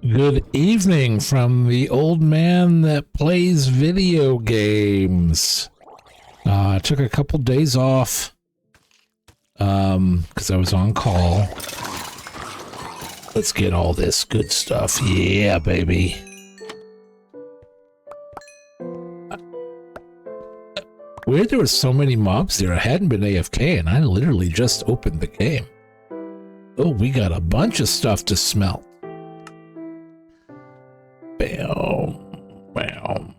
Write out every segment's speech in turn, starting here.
Good evening from the old man that plays video games. I took a couple days off because I was on call. Let's get all this good stuff. Yeah, baby. Weird there were so many mobs there. I hadn't been AFK and I literally just opened the game. Oh, we got a bunch of stuff to smelt. Bam, bam.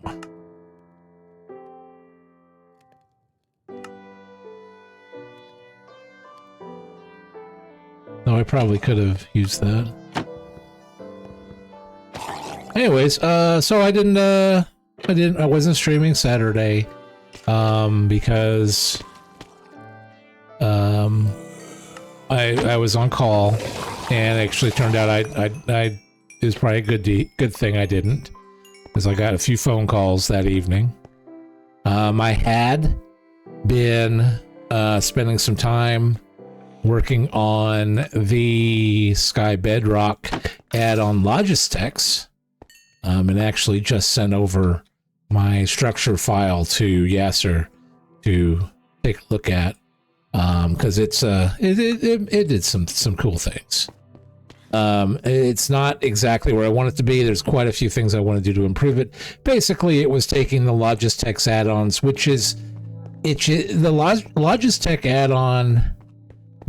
No, I probably could have used that. Anyways, so I wasn't streaming Saturday, because, I was on call, and it actually turned out it was probably a good thing I didn't, because I got a few phone calls that evening. I had been spending some time working on the Skybedrock add-on Logistex, and actually just sent over my structure file to Yasser to take a look at, because it did some cool things. It's not exactly where I want it to be. There's quite a few things I want to do to improve it. Basically, it was taking the Logistex add-ons, which is the Logistech add-on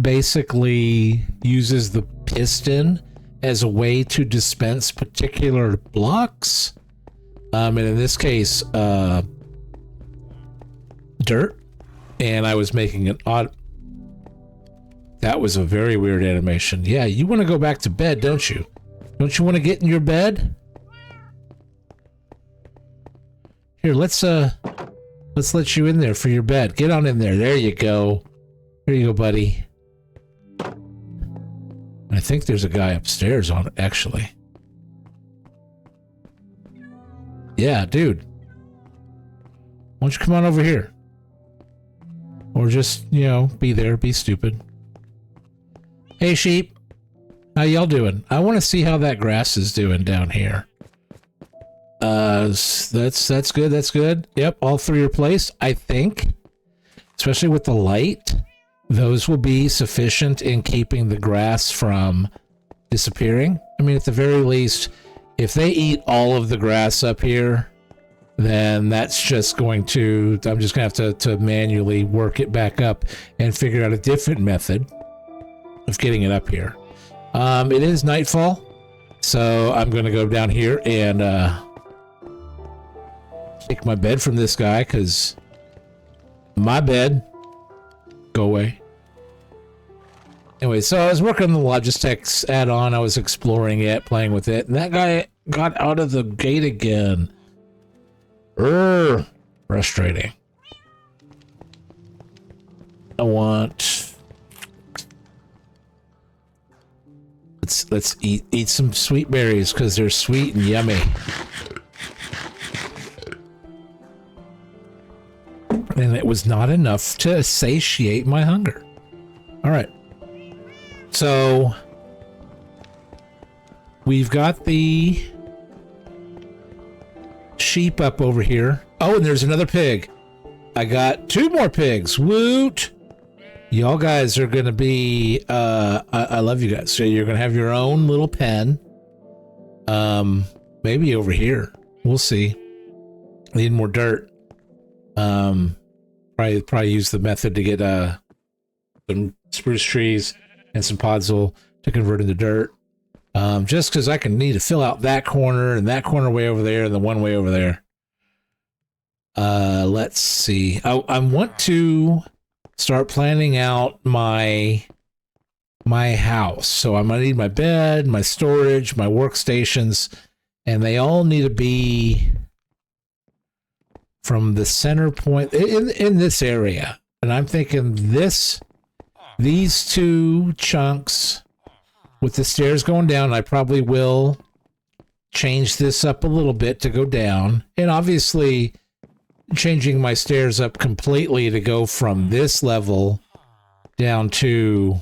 basically uses the piston as a way to dispense particular blocks. And in this case, dirt. And I was making an odd... That was a very weird animation. Yeah, you want to go back to bed, don't you? Don't you want to get in your bed? Here, let's let you in there for your bed. Get on in there. There you go. There you go, buddy. I think there's a guy upstairs on it, actually. Yeah, dude. Why don't you come on over here? Or just, you know, be there, be stupid. Hey, sheep. How y'all doing? I want to see how that grass is doing down here. That's good, that's good. Yep, all three are placed, I think. Especially with the light. Those will be sufficient in keeping the grass from disappearing. I mean, at the very least, if they eat all of the grass up here, then that's just going to... I'm just going to have to manually work it back up and figure out a different method of getting it up here. It is nightfall, so I'm going to go down here and take my bed from this guy, because my bed... Go away. Anyway, so I was working on the Logistex add-on. I was exploring it, playing with it, and that guy got out of the gate again. Frustrating. I want... Let's eat some sweet berries, because they're sweet and yummy. And it was not enough to satiate my hunger. All right. So we've got the sheep up over here. Oh, and there's another pig. I got 2 more pigs. Woot! Y'all guys are going to be... I love you guys. So you're going to have your own little pen. Maybe over here. We'll see. Need more dirt. Probably use the method to get some spruce trees and some podzol to convert into dirt. Just because I can need to fill out that corner and that corner way over there and the one way over there. Let's see. I want to start planning out my house. So I'm gonna need my bed, my storage, my workstations, and they all need to be from the center point in this area. And I'm thinking these 2 chunks with the stairs going down, I probably will change this up a little bit to go down. And obviously changing my stairs up completely to go from this level down to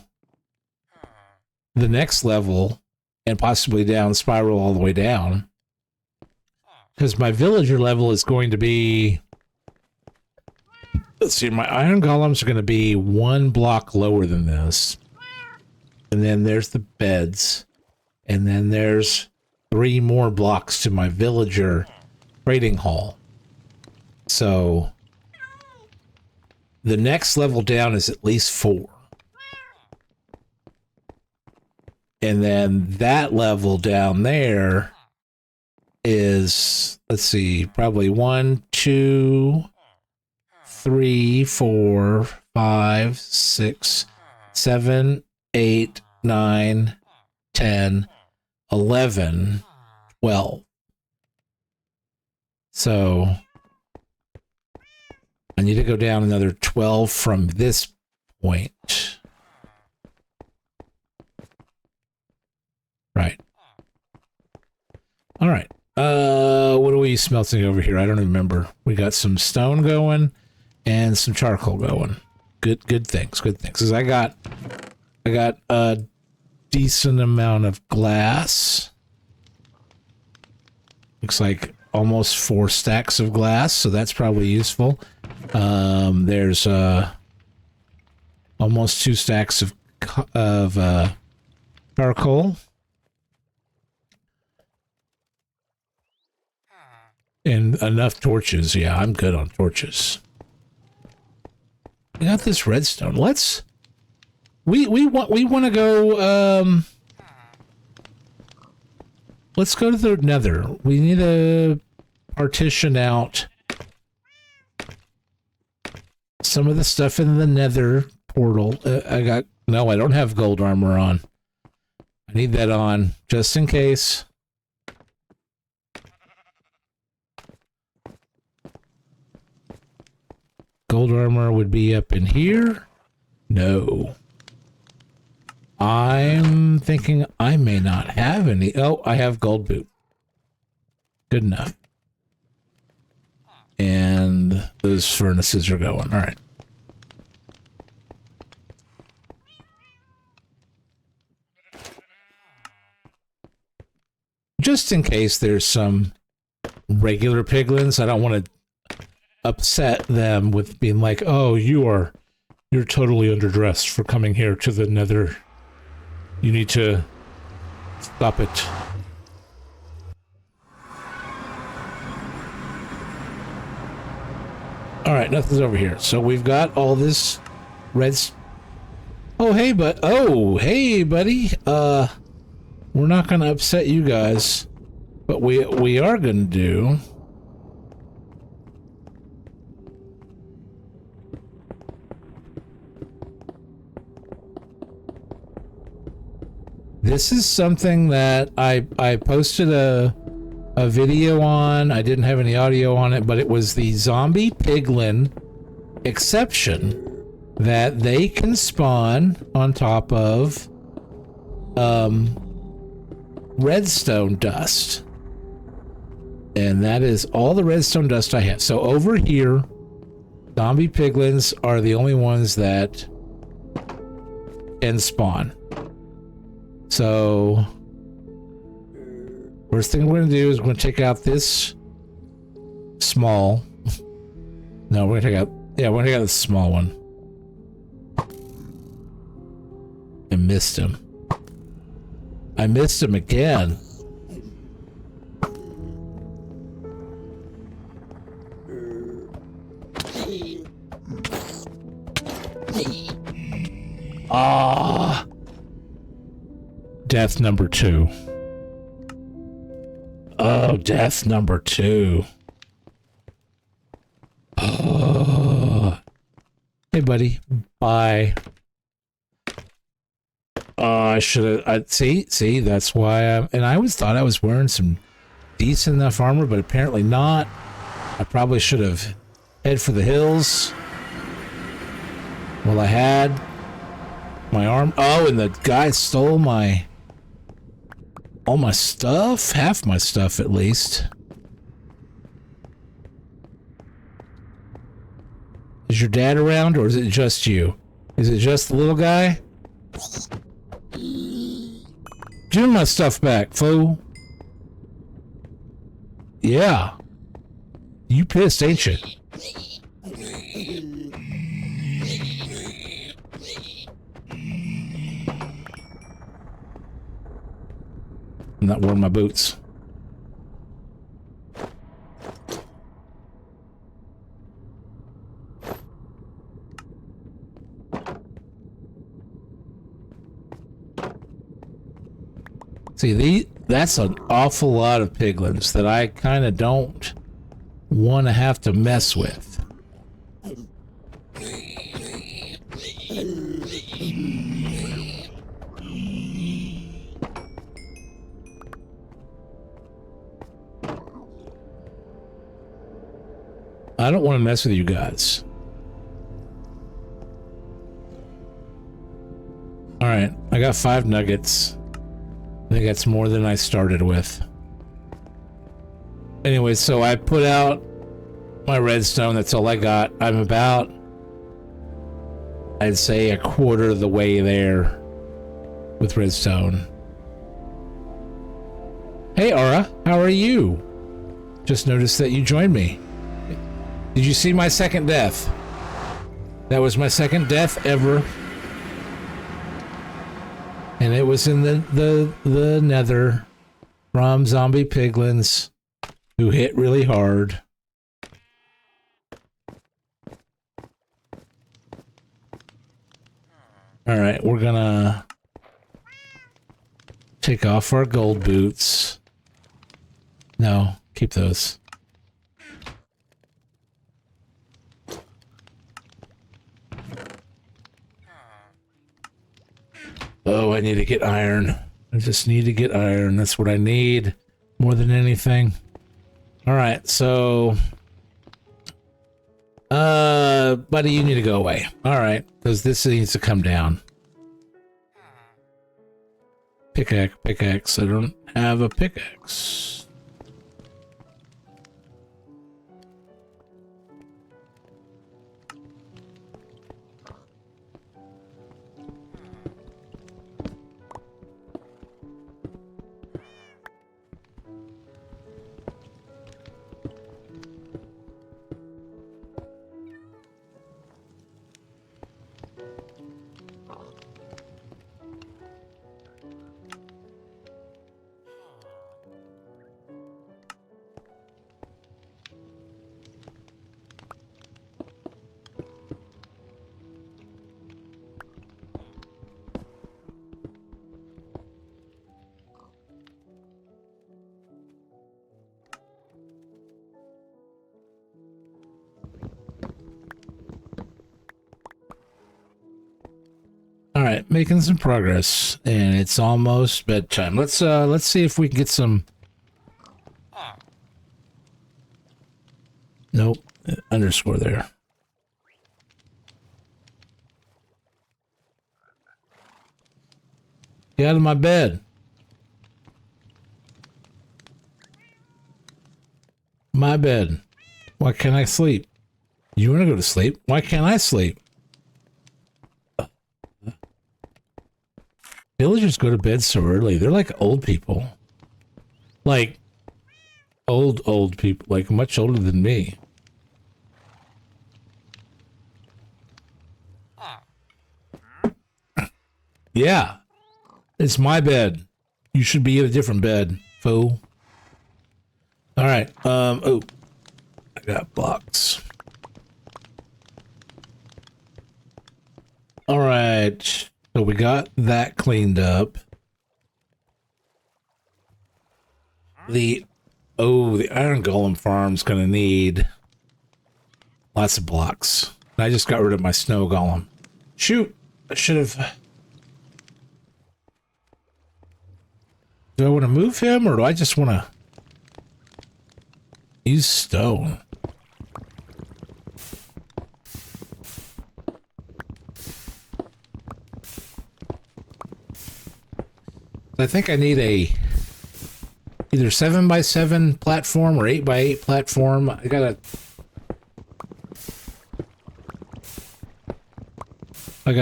the next level and possibly down spiral all the way down. Because my villager level is going to be... Let's see, my iron golems are going to be 1 block lower than this. And then there's the beds. And then there's 3 more blocks to my villager trading hall. So the next level down is at least 4. And then that level down there is, let's see, probably 1, 2, 3, 4, 5, 6, 7, 8, 9, 10, 11, 12. So I need to go down another 12 from this point. Right. All right. What are we smelting over here? I don't remember. We got some stone going and some charcoal going. Good things. Good things. 'Cause I got a decent amount of glass. Looks like almost 4 stacks of glass, so that's probably useful. There's almost 2 stacks of charcoal. And enough torches. Yeah, I'm good on torches. We got this redstone. Let's... We want to go... Let's go to the nether. We need to partition out some of the stuff in the nether portal. No, I don't have gold armor on. I need that on just in case. Gold armor would be up in here. No. I'm thinking I may not have any. Oh, I have gold boot. Good enough. And those furnaces are going. All right. Just in case there's some regular piglins, I don't want to upset them with being like, oh, you're totally underdressed for coming here to the nether. You need to stop it. All right, nothing's over here. So we've got all this reds. Oh, hey, buddy. We're not going to upset you guys, but we are going to do. This is something that I posted a video on. I didn't have any audio on it, but it was the zombie piglin exception that they can spawn on top of redstone dust. And that is all the redstone dust I have. So over here, zombie piglins are the only ones that can spawn. So, first thing we're going to do is we're going to take out this small. No, we're going to take out... Yeah, we're going to take out this small one. I missed him. I missed him again. Ah! Death number 2. Oh, death number 2. Oh. Hey, buddy. Bye. Oh, I should have... See, that's why and I always thought I was wearing some decent enough armor, but apparently not. I probably should have head for the hills. Well, I had my arm... Oh, and the guy stole my... all my stuff? Half my stuff, at least. Is your dad around, or is it just you? Is it just the little guy? Give me my stuff back, fool. Yeah. You pissed, ain't you? I'm not wearing my boots. See, that's an awful lot of piglins that I kind of don't want to have to mess with. I don't want to mess with you guys. All right, I got 5 nuggets. I think that's more than I started with. Anyway, so I put out my redstone. That's all I got. I'm about, I'd say, a quarter of the way there with redstone. Hey, Aura, how are you? Just noticed that you joined me. Did you see my second death? That was my second death ever. And it was in the nether from zombie piglins who hit really hard. All right, we're gonna take off our gold boots. No, keep those. Oh, I need to get iron. I just need to get iron. That's what I need more than anything. All right, so... buddy, you need to go away. All right, because this needs to come down. Pickaxe. I don't have a pickaxe. All right, making some progress, and it's almost bedtime. Let's see if we can get some. Nope, underscore there. Get out of my bed. My bed. Why can't I sleep? You want to go to sleep? Why can't I sleep? Villagers go to bed so early. They're like old people. Like, old people. Like, much older than me. Yeah. It's my bed. You should be in a different bed, fool. Alright, oh. I got blocks. Alright. So we got that cleaned up. The iron golem farm's gonna need lots of blocks. I just got rid of my snow golem. Shoot! I should have... Do I want to move him, or do I just want to use stone? I think I need a either 7x7 platform or 8x8 platform. I gotta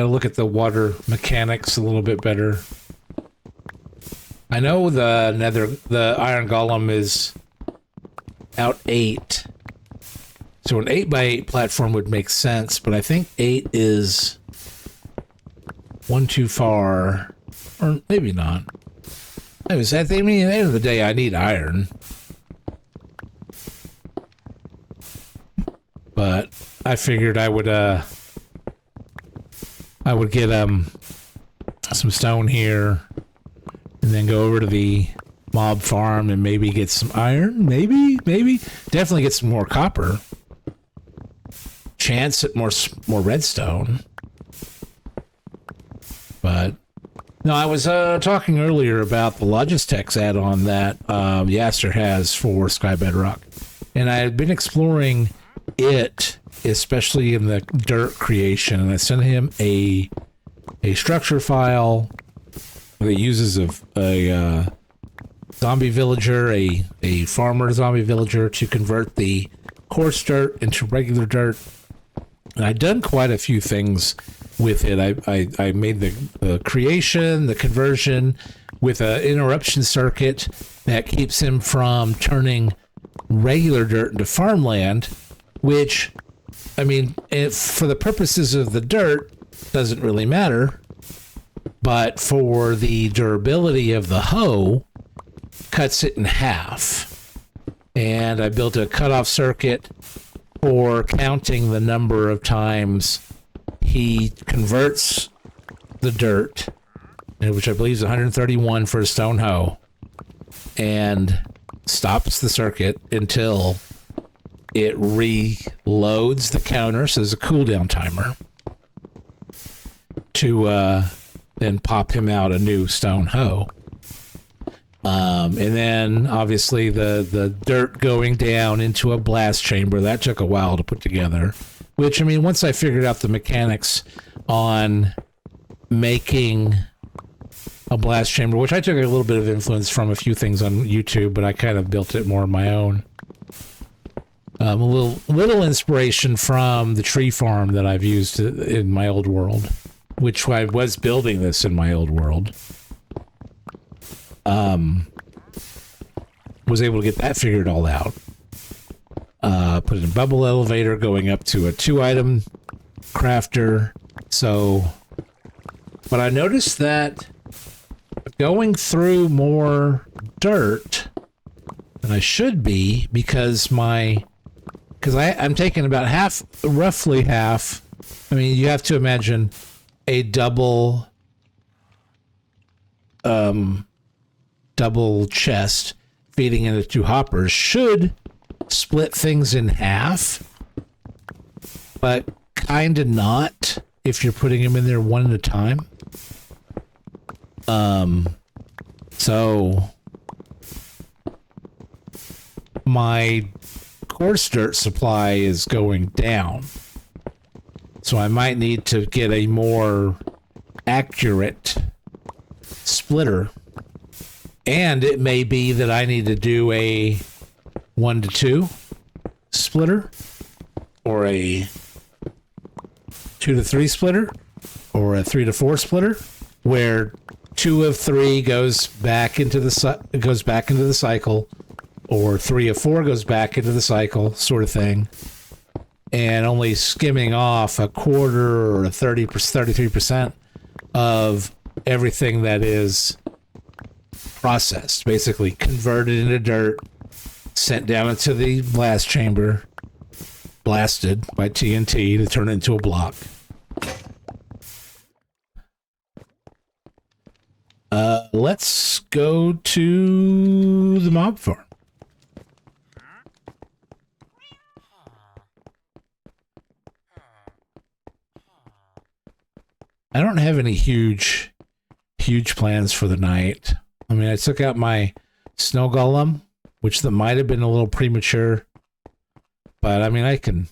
look at the water mechanics a little bit better. I know the iron golem is out 8. So an 8x8 platform would make sense, but I think 8 is one too far. Or maybe not. I mean, at the end of the day, I need iron. But I figured I would get some stone here and then go over to the mob farm and maybe get some iron. Maybe definitely get some more copper. Chance at more redstone. But no, I was talking earlier about the Logistech's add-on that Yasser has for Skybedrock, and I had been exploring it, especially in the dirt creation, and I sent him a structure file that uses a zombie villager, a farmer zombie villager, to convert the coarse dirt into regular dirt. And I'd done quite a few things with it. I made the creation, the conversion with an interruption circuit that keeps him from turning regular dirt into farmland, which, I mean, for the purposes of the dirt, doesn't really matter. But for the durability of the hoe, cuts it in half. And I built a cutoff circuit for counting the number of times he converts the dirt, which I believe is 131 for a stone hoe, and stops the circuit until it reloads the counter, so there's a cooldown timer, to then pop him out a new stone hoe. And then obviously the dirt going down into a blast chamber, that took a while to put together, which, I mean, once I figured out the mechanics on making a blast chamber, which I took a little bit of influence from a few things on YouTube, but I kind of built it more on my own. A little inspiration from the tree farm that I've used in my old world, which I was building this in my old world. Was able to get that figured all out. Put in a bubble elevator going up to a 2-item crafter. So, but I noticed that going through more dirt than I should be, because I'm taking about roughly half. I mean, you have to imagine a double chest feeding into 2 hoppers should split things in half, but kind of not if you're putting them in there one at a time. So my coarse dirt supply is going down, so I might need to get a more accurate splitter. And it may be that I need to do a 1-to-2 splitter, or a 2-to-3 splitter, or a 3-to-4 splitter, where 2 of 3 goes back into the cycle, or 3 of 4 goes back into the cycle, sort of thing, and only skimming off a quarter or a 33% of everything that is processed, basically converted into dirt, sent down into the blast chamber, blasted by TNT to turn it into a block. Let's go to the mob farm. I don't have any huge plans for the night. I mean, I took out my snow golem, which that might have been a little premature, but I mean, I can,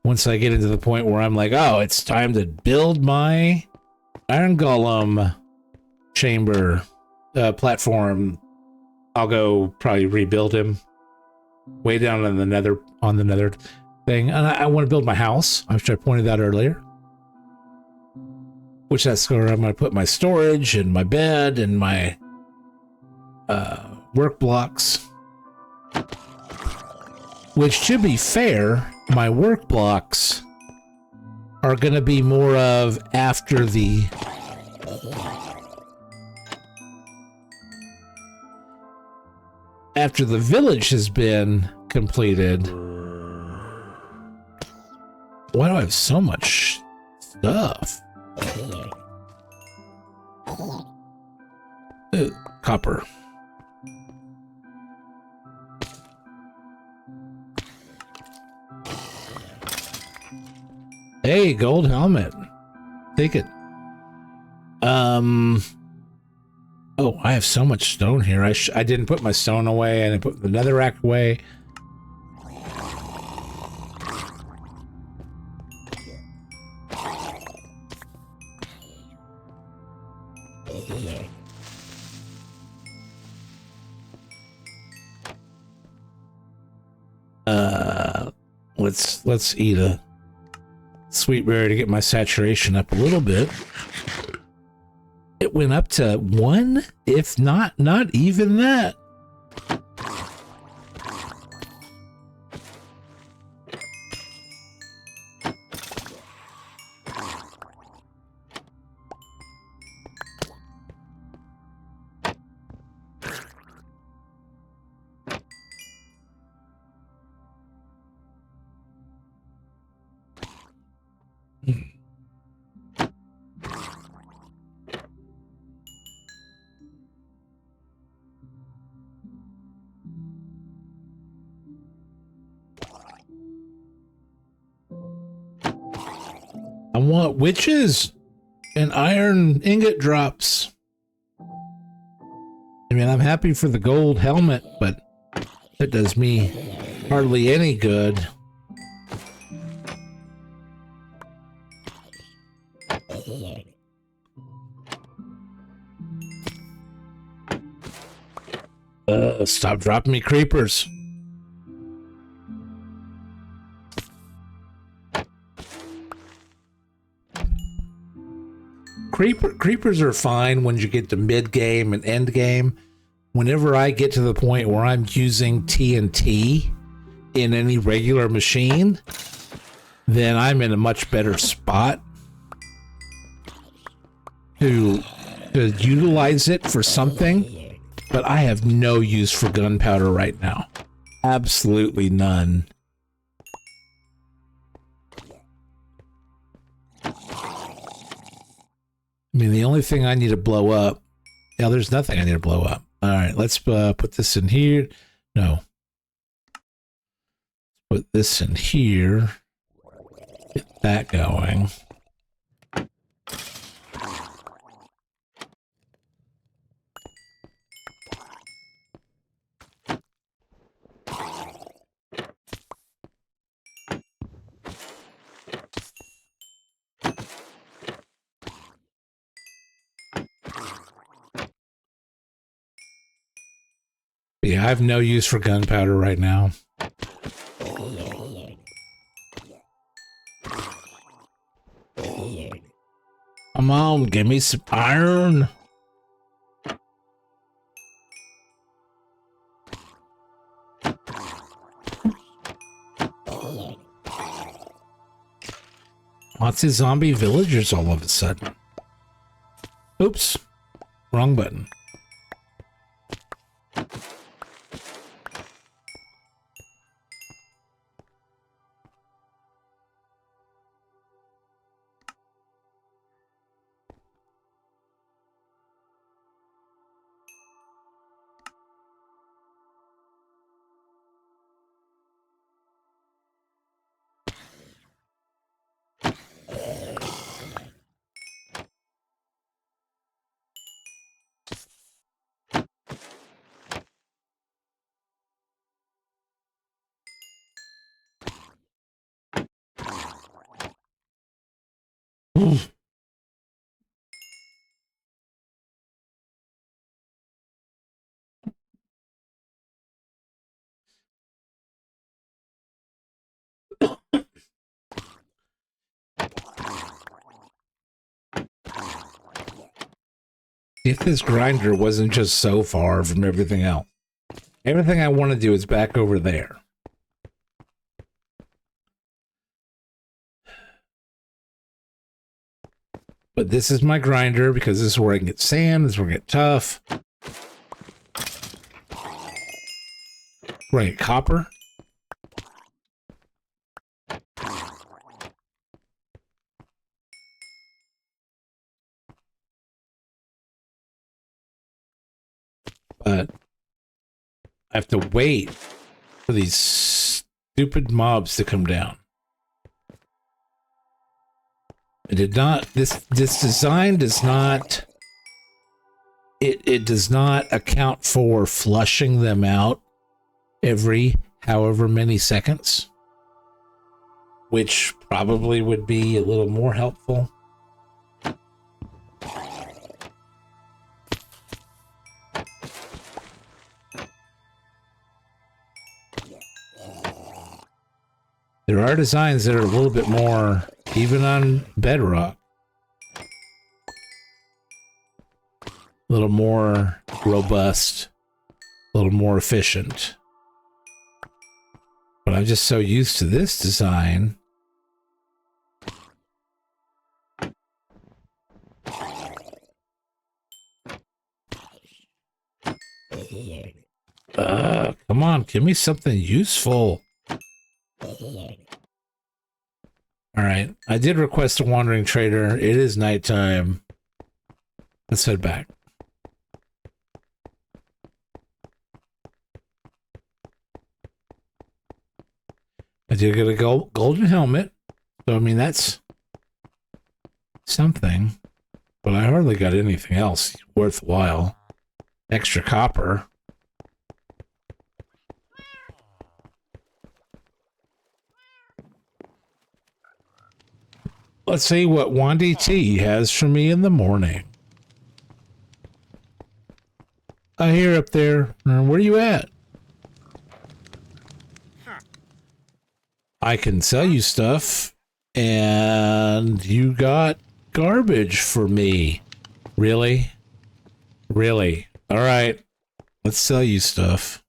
once I get into the point where I'm like, oh, it's time to build my iron golem chamber platform, I'll go probably rebuild him way down on the nether thing. And I want to build my house, which I pointed out earlier. Which that's where I'm going to put my storage and my bed and my work blocks. Which, to be fair, my work blocks are going to be more of after the village has been completed. Why do I have so much stuff? Copper. Hey, gold helmet. Take it. Oh, I have so much stone here. I didn't put my stone away. I didn't put the netherrack away. Let's eat a sweet berry to get my saturation up a little bit. It went up to 1, if not even that. I want witches and iron ingot drops. I mean, I'm happy for the gold helmet, but that does me hardly any good. Stop dropping me creepers. Creepers are fine when you get to mid game and end game. Whenever I get to the point where I'm using TNT in any regular machine, then I'm in a much better spot to utilize it for something. But I have no use for gunpowder right now. Absolutely none. I mean, the only thing I need to blow up... Yeah, there's nothing I need to blow up. All right, let's put this in here. No. Put this in here. Get that going. Yeah, I have no use for gunpowder right now. Come on, give me some iron. Lots of zombie villagers all of a sudden. Oops, wrong button. If this grinder wasn't just so far from everything else. Everything I want to do is back over there. But this is my grinder because this is where I can get sand, this is where I get tough. Where I get copper. But I have to wait for these stupid mobs to come down. It did not, this design does not, it does not account for flushing them out every however many seconds, which probably would be a little more helpful. There are designs that are a little bit more, even on Bedrock, a little more robust, a little more efficient. But I'm just so used to this design. Come on, give me something useful. All right, I did request a wandering trader. It is nighttime. Let's head back. I did get a golden helmet, so I mean that's something, but I hardly got anything else worthwhile. Extra copper. Let's see what Wandy T has for me in the morning. I hear up there. Where are you at? I can sell you stuff, and you got garbage for me. Really? Really? All right. Let's sell you stuff.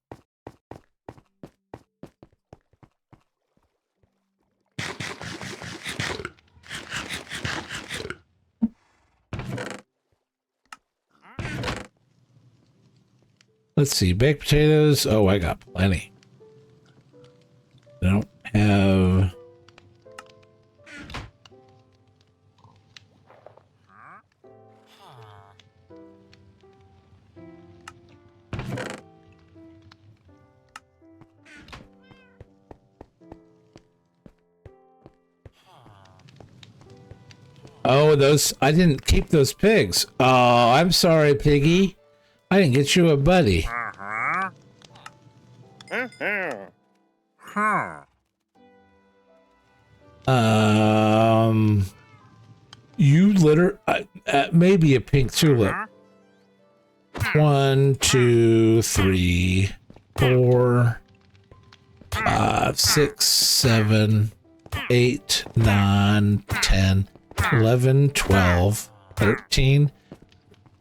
Let's see, baked potatoes. Oh, I got plenty. I don't have... Oh, those... I didn't keep those pigs. Oh, I'm sorry, piggy. I didn't get you a buddy. You litter maybe a pink tulip. 1, 2, 3, 4, 5, 6, 7, 8, 9, 10, 11, 12, 13,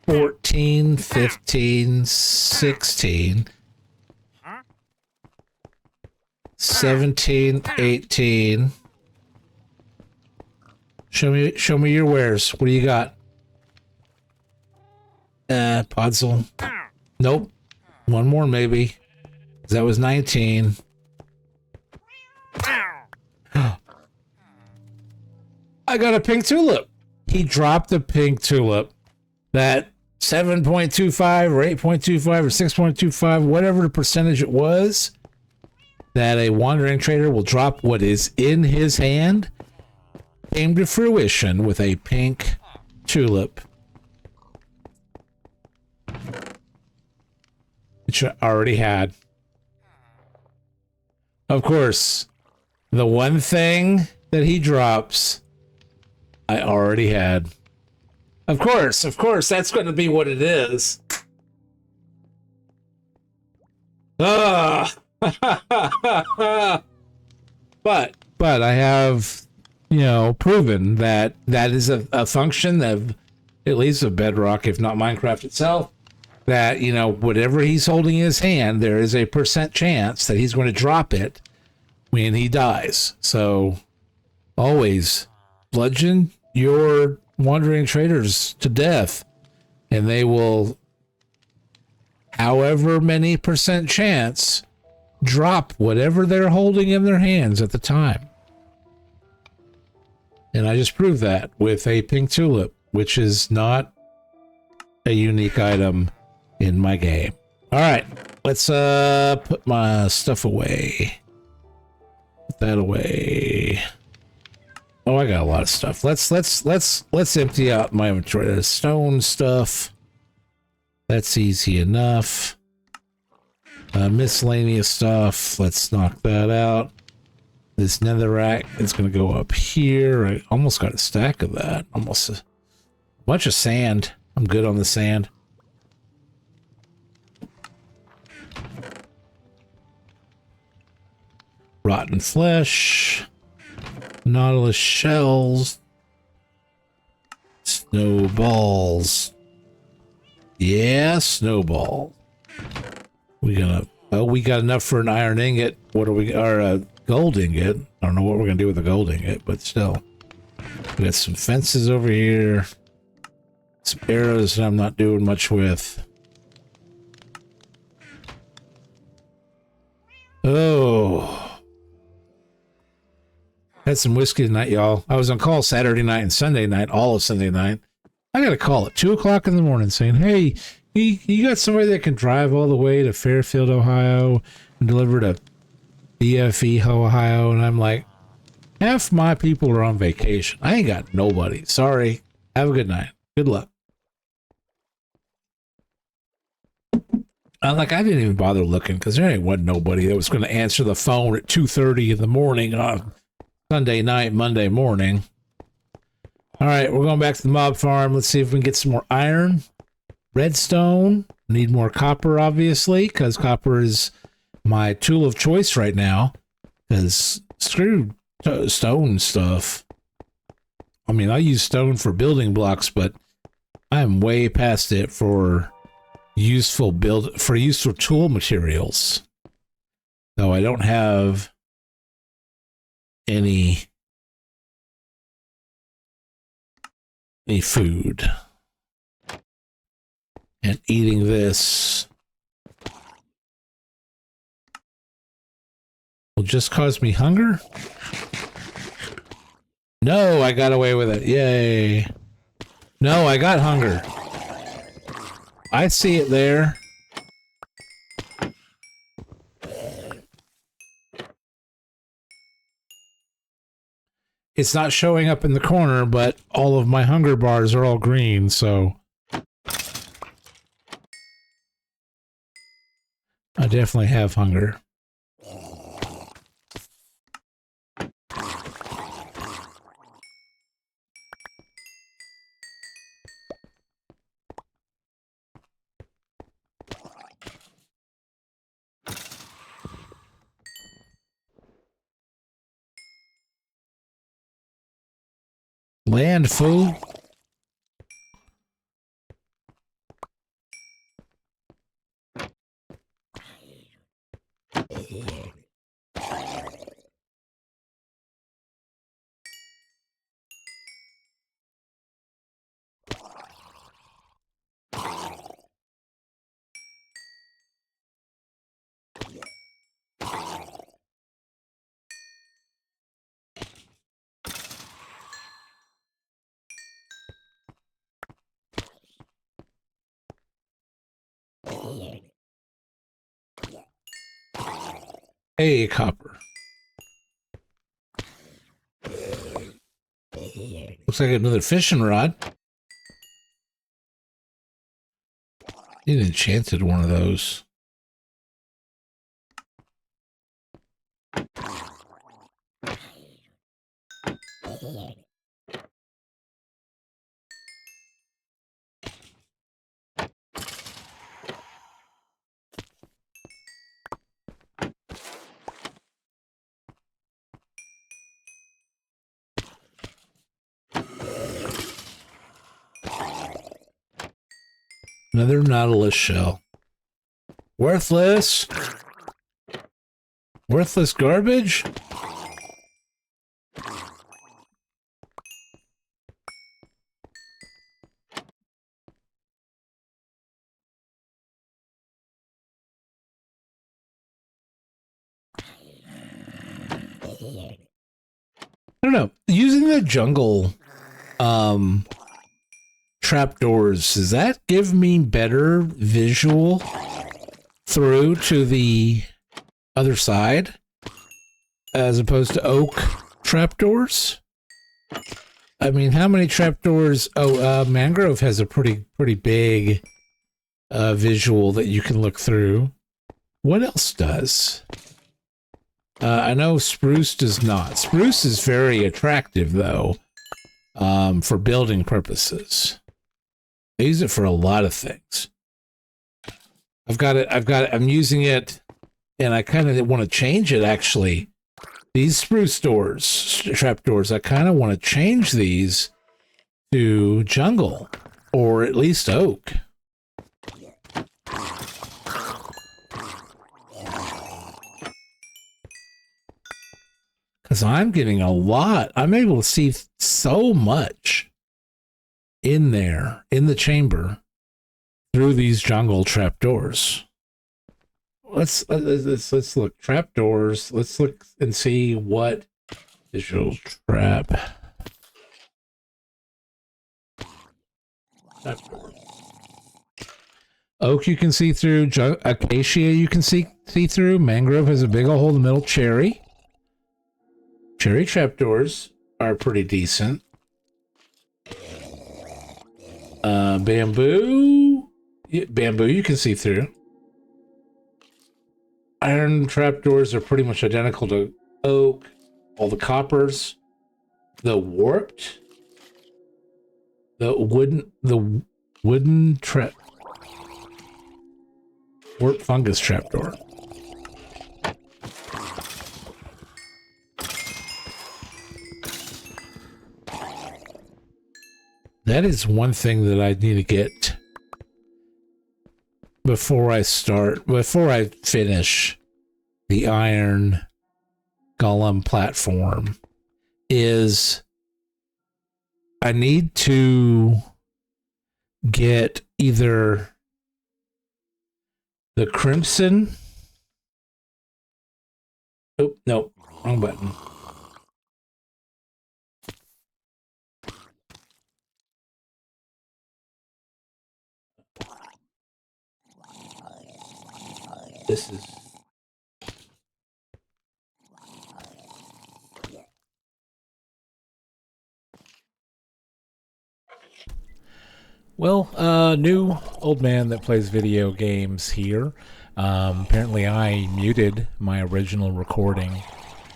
14, 15, 16, 17, 18. Show me your wares. What do you got? Podzol. Nope. One more maybe. That was 19. I got a pink tulip. He dropped a pink tulip. That 7.25 or 8.25 or 6.25, whatever the percentage it was, that a wandering trader will drop what is in his hand, came to fruition with a pink tulip. Which I already had. Of course, the one thing that he drops, I already had. Of course, that's going to be what it is. But I have, proven that that is a function of at least of Bedrock, if not Minecraft itself, that, you know, whatever he's holding in his hand, there is a % chance that he's going to drop it when he dies. So always bludgeon your wandering traders to death, and they will, however many % chance, drop whatever they're holding in their hands at the time. And I just proved that with a pink tulip, which is not a unique item in my game. All right, let's put my stuff away. Put that away. Oh, I got a lot of stuff. Let's empty out my inventory. The stone stuff. That's easy enough. Miscellaneous stuff. Let's knock that out. This netherrack is going to go up here. I almost got a stack of that. Almost a bunch of sand. I'm good on the sand. Rotten flesh. Nautilus shells. Snowballs. Yeah, snowball. We got enough for an iron ingot. What are we, or a gold ingot? I don't know what we're gonna do with a gold ingot, but still. We got some fences over here. Some arrows that I'm not doing much with. Oh. Had some whiskey tonight, y'all. I was on call Saturday night and Sunday night, all of Sunday night. I got a call at 2 o'clock in the morning saying, hey, you got somebody that can drive all the way to Fairfield, Ohio and deliver to BFE, Ohio? And I'm like, half my people are on vacation. I ain't got nobody. Sorry. Have a good night. Good luck. I didn't even bother looking because there wasn't nobody that was going to answer the phone at 2:30 in the morning on Sunday night, Monday morning. All right, we're going back to the mob farm. Let's see if we can get some more iron. Redstone. Need more copper, obviously, because copper is my tool of choice right now. Because screw stone stuff. I mean, I use stone for building blocks, but I'm way past it for useful tool materials. Though I don't have any food, and eating this will just cause me hunger. No, I got away with it. Yay. No, I got hunger. I see it there. It's not showing up in the corner, but all of my hunger bars are all green, so I definitely have hunger. Land, fool. Hey, copper. Looks like another fishing rod. Need an enchanted one of those. Another Nautilus shell. Worthless. Worthless garbage. I don't know. Using the jungle trapdoors, does that give me better visual through to the other side as opposed to oak trapdoors? I mean, how many trapdoors? Oh, mangrove has a pretty big visual that you can look through. What else does? I know spruce does not. Spruce is very attractive, though, for building purposes. I use it for a lot of things. I'm using it, and I kind of want to change it, actually. These spruce trapdoors, I kind of want to change these to jungle, or at least oak. Because I'm getting a lot. I'm able to see so much in there, in the chamber, through these jungle trapdoors. Let's look. Trapdoors. Let's look and see what visual trapdoors. Oak you can see through. Acacia you can see through. Mangrove has a big old hole in the middle. Cherry. Cherry trapdoors are pretty decent. Bamboo. Bamboo you can see through. Iron trapdoors are pretty much identical to oak. All the coppers. The warped. The wooden trap. Warped fungus trapdoor. That is one thing that I need to get before I finish the iron golem platform, is I need to get either the crimson. Oh, no, wrong button. This is well, new old man that plays video games here. Apparently I muted my original recording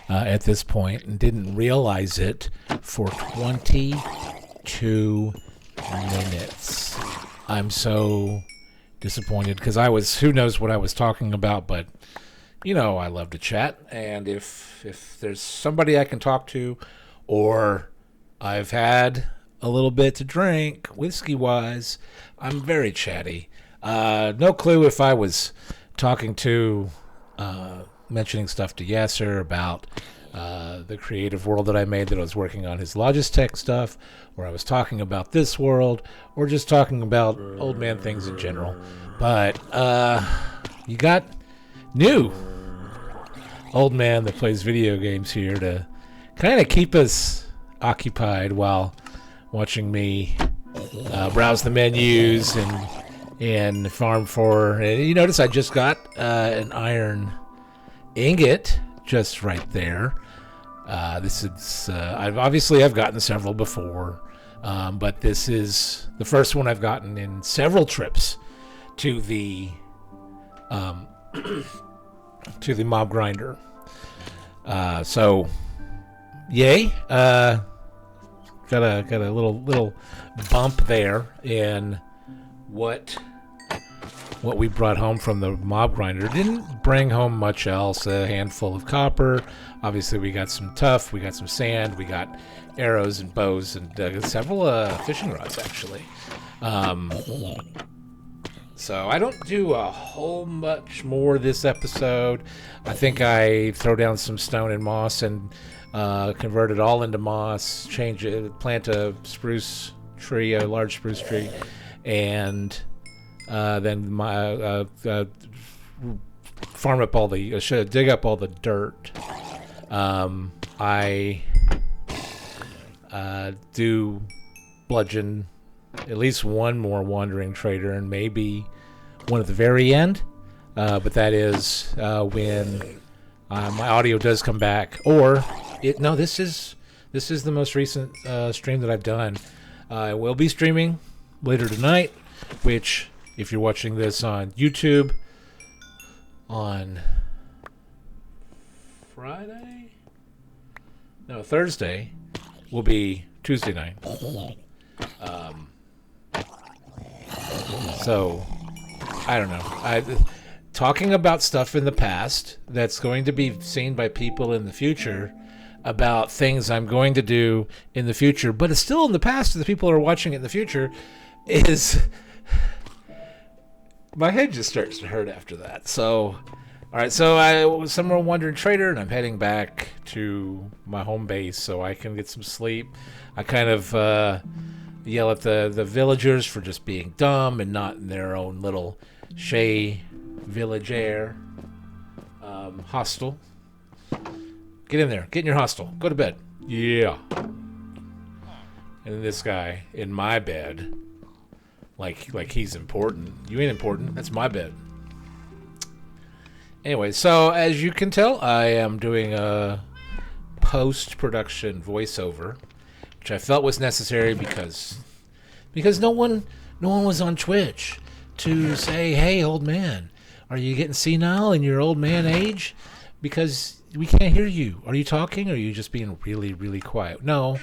at this point and didn't realize it for 22 minutes. I'm so disappointed because who knows what I was talking about, but you know, I love to chat, and if there's somebody I can talk to, or I've had a little bit to drink whiskey wise, I'm very chatty. No clue if I was talking to mentioning stuff to Yasser about the creative world that I made that I was working on, his Logistech stuff, or I was talking about this world, or just talking about old man things in general. But you got new old man that plays video games here to kind of keep us occupied while watching me browse the menus and farm for. And you notice I just got an iron ingot just right there. This is I've gotten several before, but this is the first one I've gotten in several trips to the to the mob grinder. So yay. Got a little bump there in what we brought home from the mob grinder. Didn't bring home much else. A handful of copper. Obviously, we got some tuff. We got some sand. We got arrows and bows and several fishing rods, actually. So I don't do a whole much more this episode. I think I throw down some stone and moss and convert it all into moss, change it, plant a spruce tree, a large spruce tree, and then farm up all the, dig up all the dirt. I do bludgeon at least one more wandering trader, and maybe one at the very end. But that is when my audio does come back, or this is the most recent stream that I've done. I will be streaming later tonight, which, if you're watching this on YouTube, on Thursday, will be Tuesday night. So, I don't know. Talking about stuff in the past that's going to be seen by people in the future, about things I'm going to do in the future, but it's still in the past to the people who are watching it in the future, is... my head just starts to hurt after that. So, alright, so I was somewhere wandering trader, and I'm heading back to my home base so I can get some sleep. I kind of yell at the villagers for just being dumb and not in their own little Shea village air. Hostel. Get in there. Get in your hostel. Go to bed. Yeah. And this guy in my bed, like he's important. You ain't important. That's my bed. Anyway, so as you can tell, I am doing a post-production voiceover, which I felt was necessary because no one was on Twitch to say, "Hey, old man, are you getting senile in your old man age? Because we can't hear you. Are you talking, or are you just being really, really quiet?" No,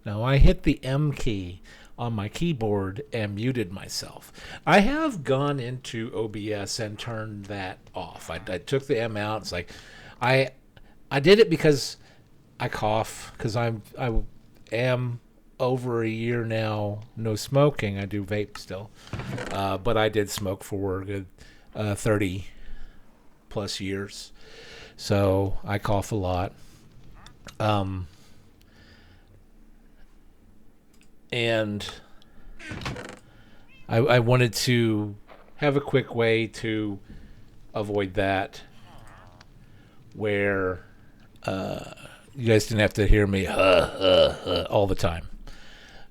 I hit the M key on my keyboard and muted myself. I have gone into OBS and turned that off. I took the M out. It's like I did it because I cough, because I am over a year now no smoking. I do vape still, but I did smoke for a good 30 plus years, so I cough a lot. And I wanted to have a quick way to avoid that, where you guys didn't have to hear me all the time.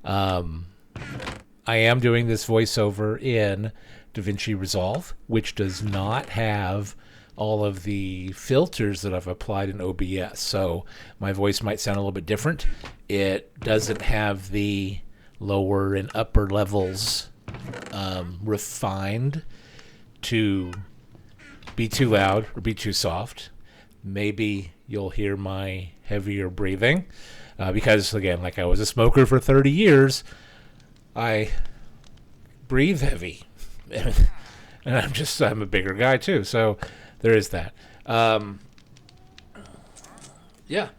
I am doing this voiceover in DaVinci Resolve, which does not have all of the filters that I've applied in OBS. So my voice might sound a little bit different. It doesn't have the lower and upper levels refined to be too loud or be too soft. Maybe you'll hear my heavier breathing because, again, like I was a smoker for 30 years, I breathe heavy. And I'm a bigger guy too, so there is that. Yeah.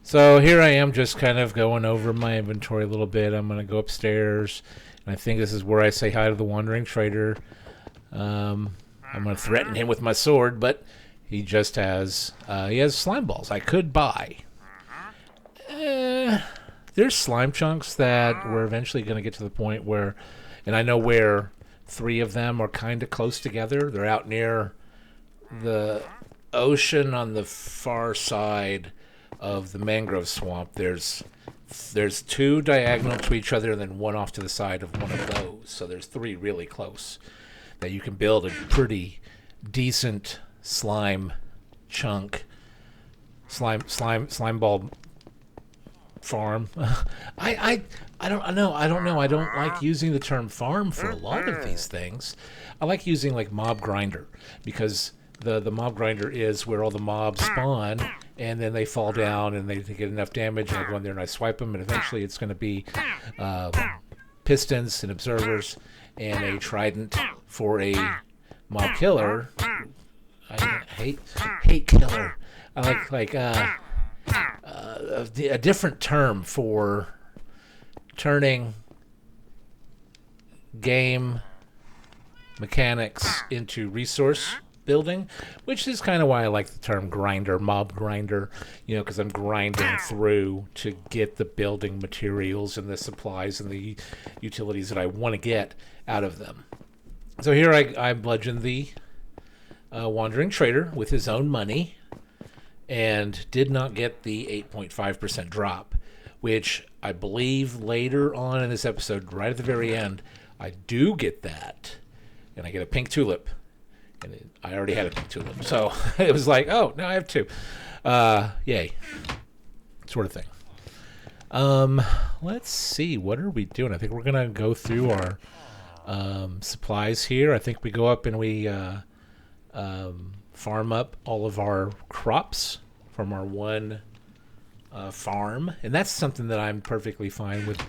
So here I am, just kind of going over my inventory a little bit. I'm going to go upstairs, and I think this is where I say hi to the wandering trader. I'm going to threaten him with my sword, but he just has slime balls I could buy. There's slime chunks that we're eventually going to get to the point where, and I know where 3 of them are kind of close together. They're out near the ocean on the far side of the mangrove swamp. There's 2 diagonal to each other, and then 1 off to the side of one of those. So there's 3 really close that you can build a pretty decent slime ball farm. I don't know. I don't like using the term farm for a lot of these things. I like using like mob grinder, because the mob grinder is where all the mobs spawn, and then they fall down and they get enough damage, and I go in there and I swipe them, and eventually it's going to be pistons and observers and a trident for a mob killer. I hate killer. I like a different term for turning game mechanics into resource building, which is kind of why I like the term grinder, mob grinder, because I'm grinding through to get the building materials and the supplies and the utilities that I want to get out of them. So here I bludgeoned the wandering trader with his own money and did not get the 8.5% drop, which I believe later on in this episode, right at the very end, I do get that. And I get a pink tulip. And I already had a pink tulip. So it was like, oh, now I have two. Yay. Sort of thing. Let's see. What are we doing? I think we're going to go through our supplies here. I think we go up and we farm up all of our crops from our one farm. And that's something that I'm perfectly fine with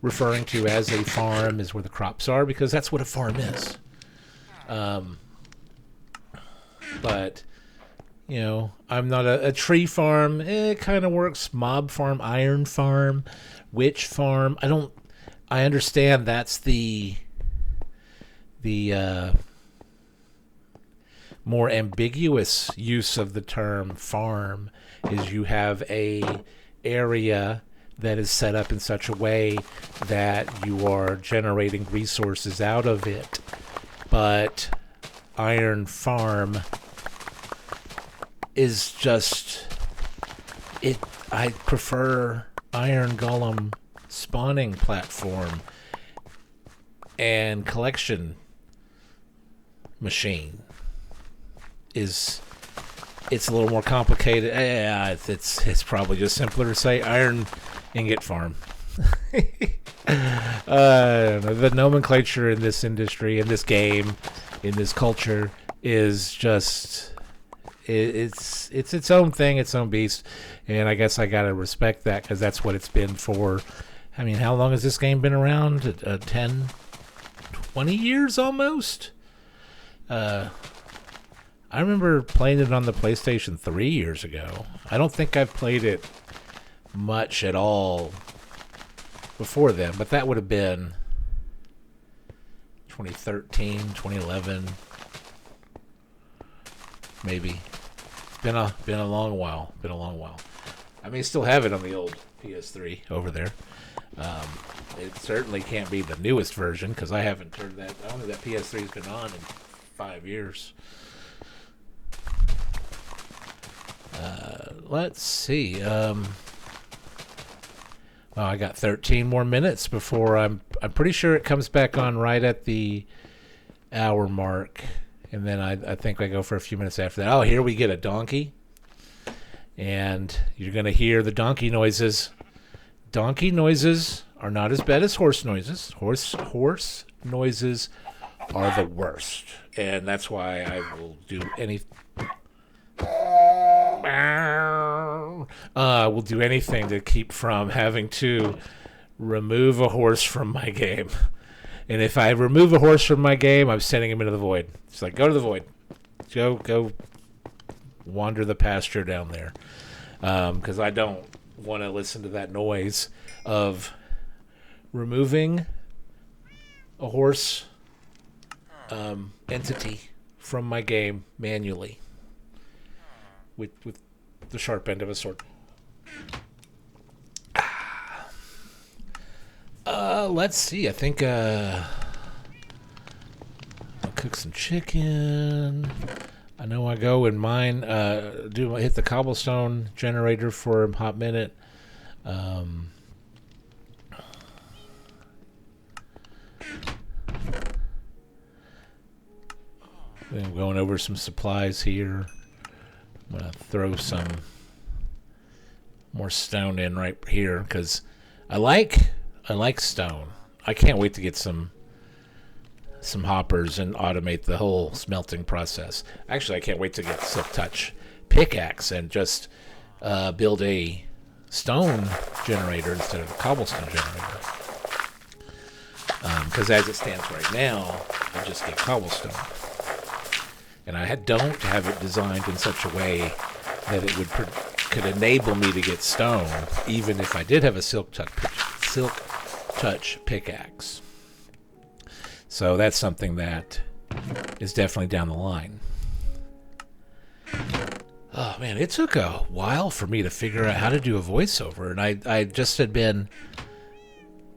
referring to as a farm, is where the crops are, because that's what a farm is. But, I'm not a tree farm. It kind of works. Mob farm, iron farm, witch farm. I understand that's the more ambiguous use of the term farm, is you have a area that is set up in such a way that you are generating resources out of it. But iron farm is just it. I prefer iron golem spawning platform and collection machine. It's a little more complicated. Yeah, it's probably just simpler to say iron ingot farm. The nomenclature in this industry, in this game, in this culture is just it's its own thing, its own beast, and I guess I gotta respect that, because that's what it's been for. I mean, how long has this game been around? 10, 20 years almost. I remember playing it on the PlayStation 3 years ago. I don't think I've played it much at all before then, but that would have been 2013, 2011, maybe. Been a long while. I may still have it on the old PS3 over there. It certainly can't be the newest version, because I haven't turned that. I don't think that PS3 has been on in 5 years. Let's see. Well, I got 13 more minutes before I'm pretty sure it comes back on right at the hour mark, and then I think I go for a few minutes after that. Oh, here we get a donkey, and you're gonna hear the donkey noises. Donkey noises are not as bad as horse noises. Horse noises are the worst, and that's why I will do will do anything to keep from having to remove a horse from my game. And if I remove a horse from my game, I'm sending him into the void. It's like, go to the void. Go wander the pasture down there. Because I don't want to listen to that noise of removing a horse entity from my game manually with the sharp end of a sword. Let's see. I think I'll cook some chicken. I know I go and mine. Hit the cobblestone generator for a hot minute. I'm going over some supplies here. I'm gonna throw some more stone in right here, because I like stone. I can't wait to get some hoppers and automate the whole smelting process. Actually, I can't wait to get Silk Touch pickaxe and just build a stone generator instead of a cobblestone generator. Because as it stands right now, I just get cobblestone. And I don't have it designed in such a way that it could enable me to get stone, even if I did have a Silk Touch pickaxe. So that's something that is definitely down the line. Oh man, it took a while for me to figure out how to do a voiceover, and I just had been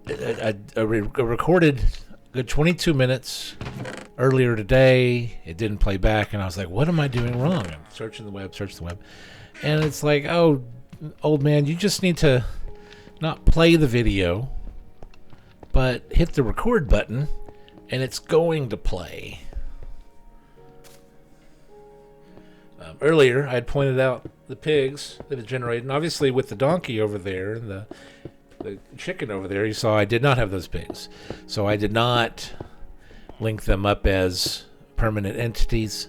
I recorded a good 22 minutes earlier today. It didn't play back, and I was like, what am I doing wrong? I'm searching the web, and it's like, oh, old man, you just need to not play the video, but hit the record button, and it's going to play. Earlier, I had pointed out the pigs that it generated, and obviously with the donkey over there and the chicken over there, you saw I did not have those pigs. So I did not link them up as permanent entities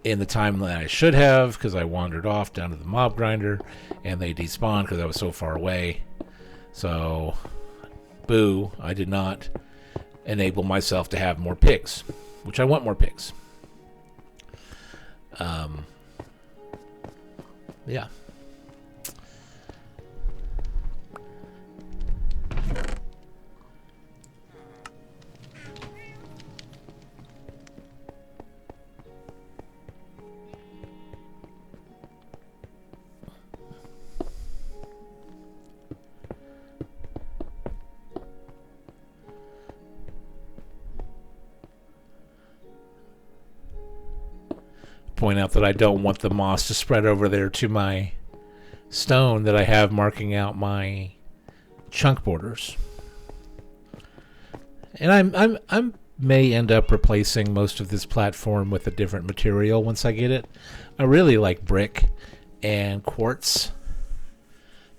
in the time that I should have, because I wandered off down to the mob grinder, and they despawned because I was so far away. So, boo, I did not enable myself to have more pigs, which I want more pigs. Yeah. Point out that I don't want the moss to spread over there to my stone that I have marking out my chunk borders. And I may end up replacing most of this platform with a different material once I get it. I really like brick and quartz.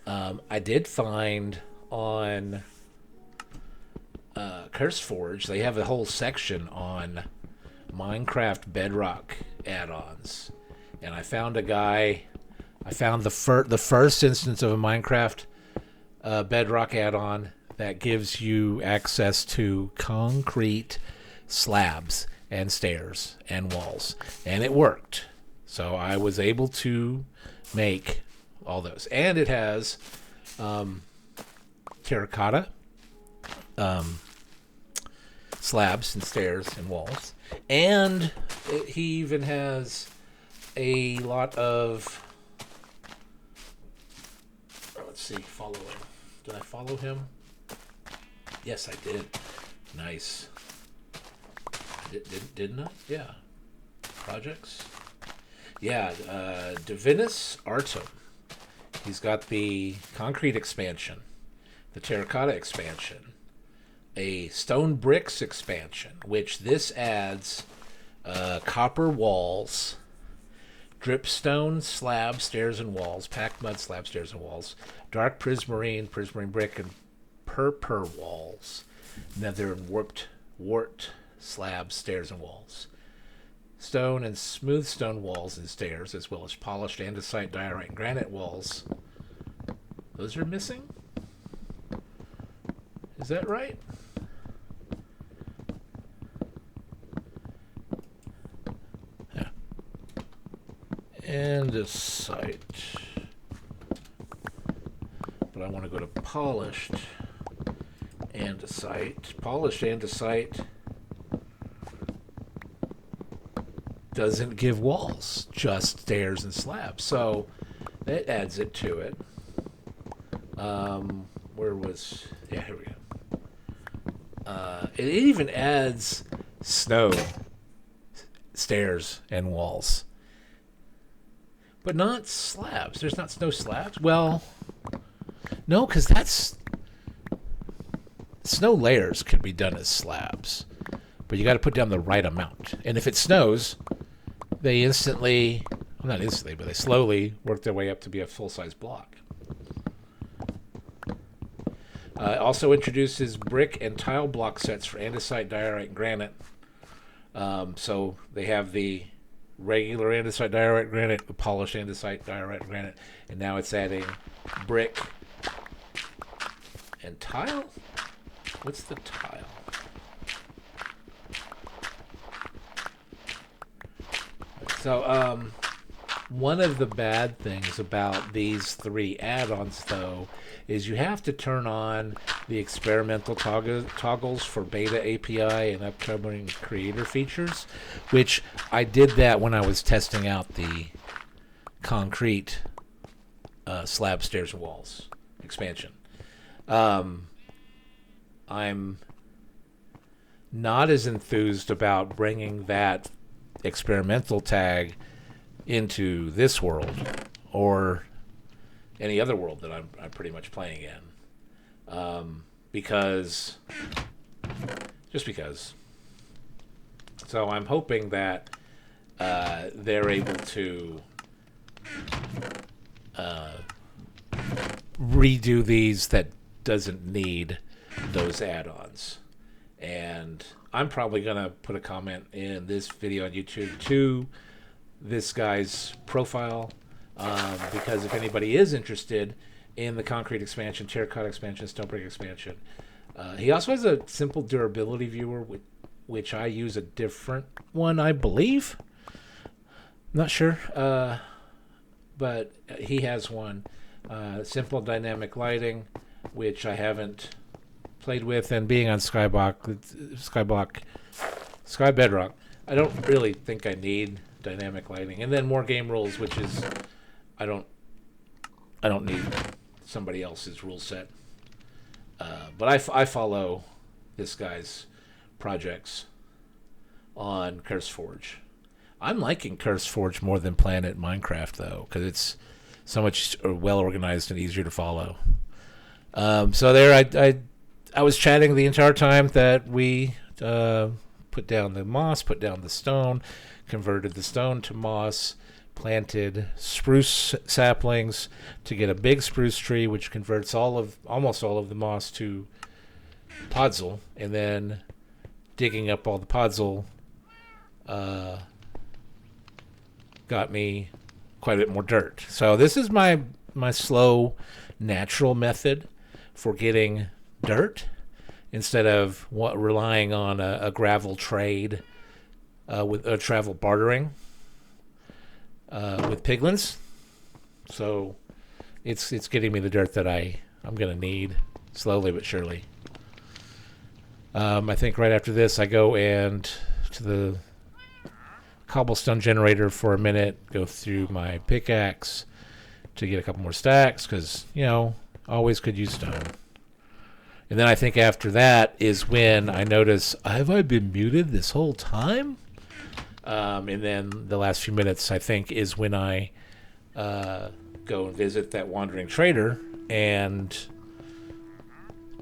I did find on CurseForge, they have a whole section on Minecraft Bedrock add-ons, and I found a guy. I found the first instance of a Minecraft Bedrock add-on that gives you access to concrete slabs and stairs and walls, and it worked. So I was able to make all those, and it has terracotta slabs and stairs and walls. And he even has a lot of... let's see, following. Did I follow him? Yes, I did. Nice. Didn't I? Yeah. Projects? Yeah, Divinus Artem. He's got the concrete expansion, the terracotta expansion, a stone bricks expansion, which this adds copper walls, dripstone slab, stairs and walls, packed mud slab, stairs and walls, dark prismarine brick, and purpur walls, nether and warped slab, stairs and walls, stone and smooth stone walls and stairs, as well as polished andesite, diorite, and granite walls. Those are missing? Is that right? Andesite. But I want to go to polished andesite. Polished andesite doesn't give walls, just stairs and slabs. So that adds it to it. Where was... yeah, here we go. It even adds snow, stairs, and walls. But not slabs. There's not snow slabs. Well, no, because that's... snow layers can be done as slabs. But you got to put down the right amount. And if it snows, they instantly... well, not instantly, but they slowly work their way up to be a full-size block. Also introduces brick and tile block sets for andesite, diorite, and granite. So they have the regular andesite, diorite, granite, the polished andesite, diorite, granite, and now it's adding brick and tile? What's the tile? So, One of the bad things about these 3 add-ons, though, is you have to turn on the experimental toggles for beta API and upcoming creator features, which I did that when I was testing out the concrete slab stairs and walls expansion. I'm not as enthused about bringing that experimental tag into this world or any other world that I'm pretty much playing in, because so I'm hoping that they're able to redo these that doesn't need those add-ons. And I'm probably gonna put a comment in this video on YouTube to this guy's profile, because if anybody is interested in the concrete expansion, terracotta expansion, stone brick expansion, he also has a simple durability viewer, which I use a different one, I believe. Not sure, but he has one. Simple dynamic lighting, which I haven't played with, and being on Skybedrock, I don't really think I need dynamic lighting. And then more game rules, which is I don't need somebody else's rule set. But I follow this guy's projects on CurseForge. I'm liking CurseForge more than Planet Minecraft, though, because it's so much well organized and easier to follow. So there, I was chatting the entire time that we put down the moss, put down the stone, converted the stone to moss, planted spruce saplings to get a big spruce tree, which converts almost all of the moss to podzol, and then digging up all the podzol got me quite a bit more dirt. So this is my slow, natural method for getting dirt instead of relying on a gravel trade with a travel bartering with piglins. So it's getting me the dirt that I'm gonna need slowly but surely. I think right after this I go and to the cobblestone generator for a minute, go through my pickaxe to get a couple more stacks, because always could use stone. And then I think after that is when I notice, have I been muted this whole time? And then the last few minutes, I think, is when I go and visit that wandering trader and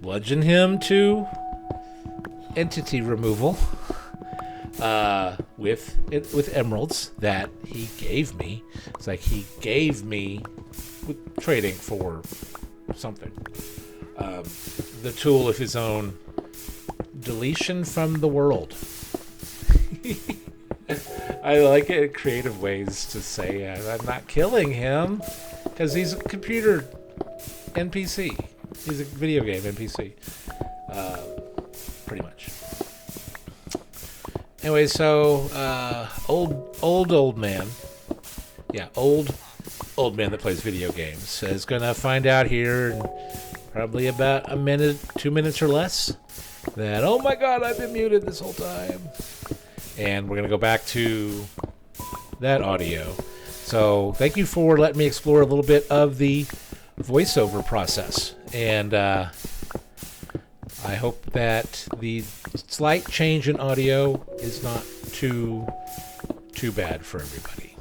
bludgeon him to entity removal with emeralds that he gave me. It's like he gave me with trading for something. The tool of his own deletion from the world. I like it, creative ways to say I'm not killing him because he's a computer NPC. He's a video game NPC. Pretty much. Anyway, so old man. Yeah, old man that plays video games is gonna find out here in probably about a minute, 2 minutes or less, that, oh my god, I've been muted this whole time. And we're going to go back to that audio. So thank you for letting me explore a little bit of the voiceover process. And I hope that the slight change in audio is not too bad for everybody.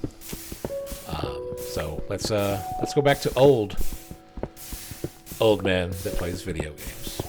So let's go back to old man that plays video games.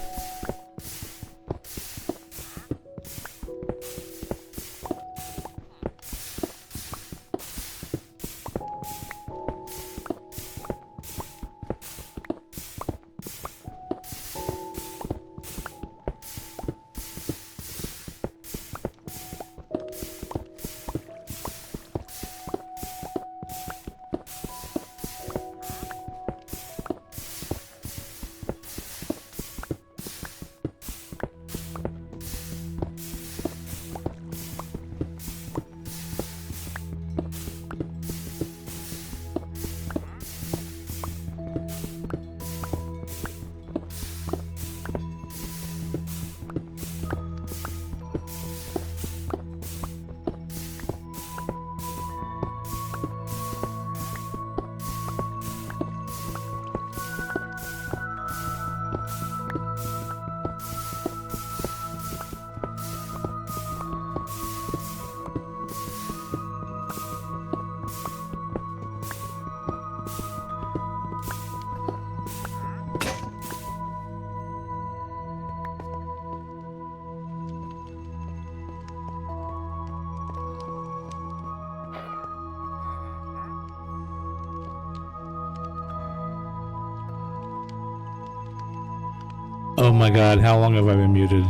Oh my god, how long have I been muted?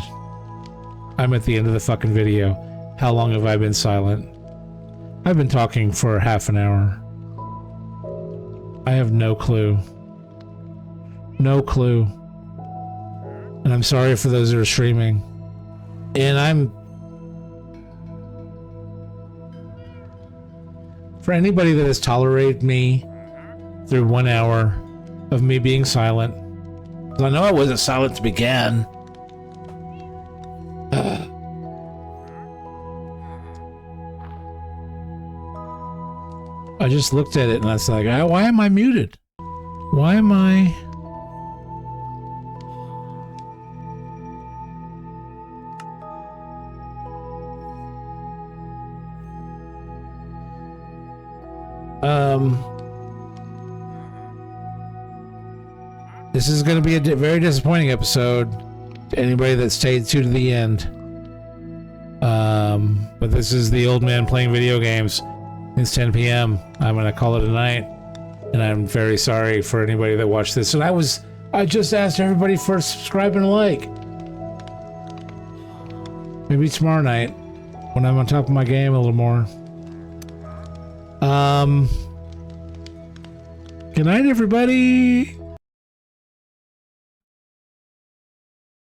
I'm at the end of the fucking video. How long have I been silent? I've been talking for half an hour. I have no clue. No clue. And I'm sorry for those that are streaming. And for anybody that has tolerated me through 1 hour of me being silent, 'cause I know I wasn't silent to begin. I just looked at it and I was like, why am I muted? Why am I... This is going to be a very disappointing episode to anybody that stayed to the end. But this is the old man playing video games. It's 10 p.m. I'm going to call it a night. And I'm very sorry for anybody that watched this. And I just asked everybody for a subscribe and a like. Maybe tomorrow night when I'm on top of my game a little more. Good night, everybody.